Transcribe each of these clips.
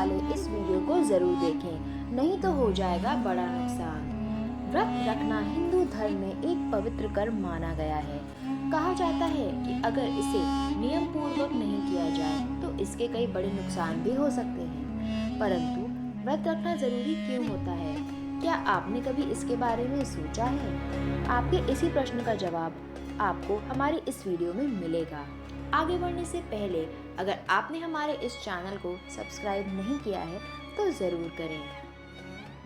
वाले इस वीडियो को जरूर देखें, नहीं तो हो जाएगा बड़ा नुकसान। व्रत रखना हिंदू धर्म में एक पवित्र कर्म माना गया है। कहा जाता है कि अगर इसे नियम पूर्वक नहीं किया जाए तो इसके कई बड़े नुकसान भी हो सकते हैं। परंतु व्रत रखना जरूरी क्यों होता है? क्या आपने कभी इसके बारे में सोचा है? आपके इसी प्रश्न का जवाब आपको हमारे इस वीडियो में मिलेगा। आगे बढ़ने से पहले अगर आपने हमारे इस चैनल को सब्सक्राइब नहीं किया है तो ज़रूर करें।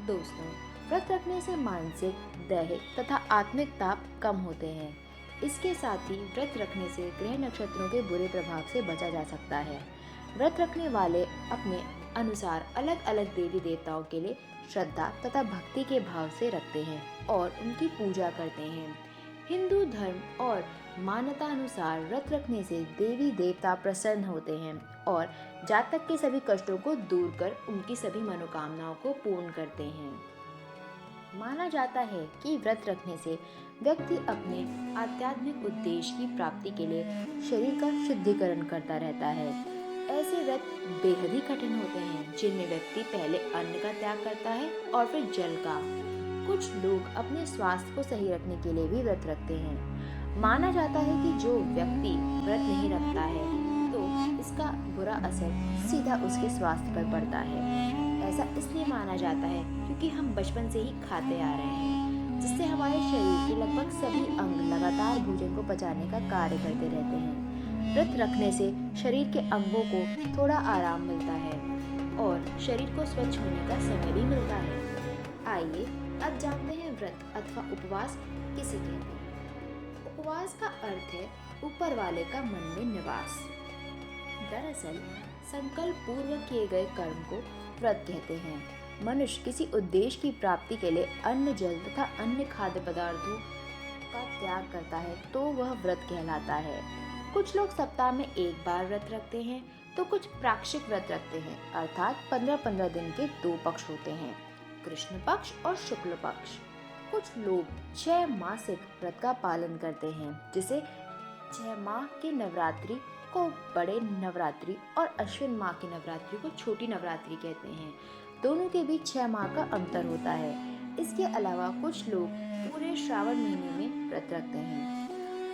दोस्तों, व्रत रखने से मानसिक, दैहिक तथा आत्मिक ताप कम होते हैं। इसके साथ ही व्रत रखने से ग्रह नक्षत्रों के बुरे प्रभाव से बचा जा सकता है। व्रत रखने वाले अपने अनुसार अलग अलग देवी देवताओं के लिए श्रद्धा तथा भक्ति के भाव से रखते हैं और उनकी पूजा करते हैं। हिंदू धर्म और मान्यता अनुसार व्रत रखने से देवी देवता प्रसन्न होते हैं और जातक के सभी कष्टों को दूर कर उनकी सभी मनोकामनाओं को पूर्ण करते हैं। माना जाता है कि व्रत रखने से व्यक्ति अपने आध्यात्मिक उद्देश्य की प्राप्ति के लिए शरीर का शुद्धिकरण करता रहता है। ऐसे व्रत बेहद ही कठिन होते हैं, जिनमें व्यक्ति पहले अन्न का त्याग करता है और फिर जल का। कुछ लोग अपने स्वास्थ्य को सही रखने के लिए भी व्रत रखते हैं। माना जाता है कि जो व्यक्ति व्रत नहीं रखता है तो इसका बुरा असर सीधा उसके स्वास्थ्य पर पड़ता है। ऐसा इसलिए माना जाता है क्योंकि हम बचपन से ही खाते आ रहे हैं, जिससे हमारे शरीर के लगभग सभी अंग लगातार भोजन को पचाने का कार्य करते रहते हैं। व्रत रखने से शरीर के अंगों को थोड़ा आराम मिलता है और शरीर को स्वच्छ होने का समय भी मिलता है। आइए अब जानते हैं व्रत अथवा उपवास किसे कहते हैं। उपवास का अर्थ है ऊपर वाले का मन में निवास। दरअसल संकल्प पूर्वक किए गए कर्म को व्रत कहते हैं। मनुष्य किसी उद्देश्य की प्राप्ति के लिए अन्न, जल तथा अन्य खाद्य पदार्थों का त्याग करता है तो वह व्रत कहलाता है। कुछ लोग सप्ताह में एक बार व्रत रखते हैं तो कुछ प्रायश्चित व्रत रखते हैं, अर्थात 15-15 दिन के 2 पक्ष होते हैं, कृष्ण पक्ष और शुक्ल पक्ष। कुछ लोग 6 मासिक व्रत का पालन करते हैं, जिसे 6 माह की नवरात्रि को बड़े नवरात्रि और अश्विन माह की नवरात्रि को छोटी नवरात्रि कहते हैं। दोनों के बीच 6 माह का अंतर होता है। इसके अलावा कुछ लोग पूरे श्रावण महीने में व्रत रखते हैं।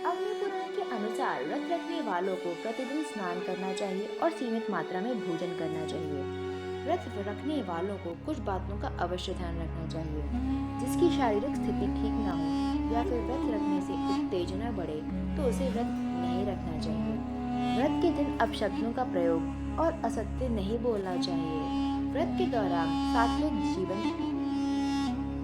अग्नि पुराण के अनुसार व्रत रखने वालों को प्रतिदिन स्नान करना चाहिए और सीमित मात्रा में भोजन करना चाहिए। व्रत रखने वालों को कुछ बातों का अवश्य ध्यान रखना चाहिए। जिसकी शारीरिक स्थिति ठीक ना हो या फिर व्रत रखने से उत्तेजना बढ़े तो उसे व्रत नहीं रखना चाहिए। व्रत के दिन अपशब्दों का प्रयोग और असत्य नहीं बोलना चाहिए। व्रत के दौरान सात्विक जीवन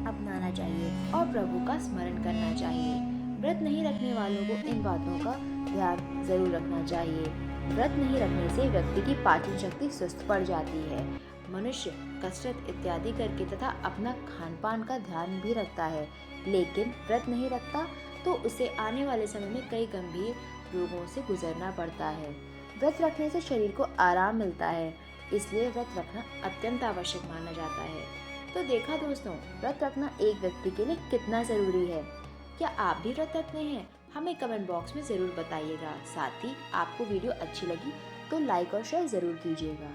अपनाना चाहिए और प्रभु का स्मरण करना चाहिए। व्रत नहीं रखने वालों को इन बातों का ध्यान जरूर रखना चाहिए। व्रत नहीं रखने से व्यक्ति की पाचन शक्ति सुस्त पड़ जाती है। मनुष्य कसरत इत्यादि करके तथा अपना खान पान का ध्यान भी रखता है, लेकिन व्रत नहीं रखता तो उसे आने वाले समय में कई गंभीर रोगों से गुजरना पड़ता है। व्रत रखने से शरीर को आराम मिलता है, इसलिए व्रत रखना अत्यंत आवश्यक माना जाता है। तो देखा दोस्तों, व्रत रखना एक व्यक्ति के लिए कितना जरूरी है। क्या आप भी व्रत रखते हैं? हमें कमेंट बॉक्स में ज़रूर बताइएगा। साथ ही आपको वीडियो अच्छी लगी तो लाइक और शेयर ज़रूर कीजिएगा।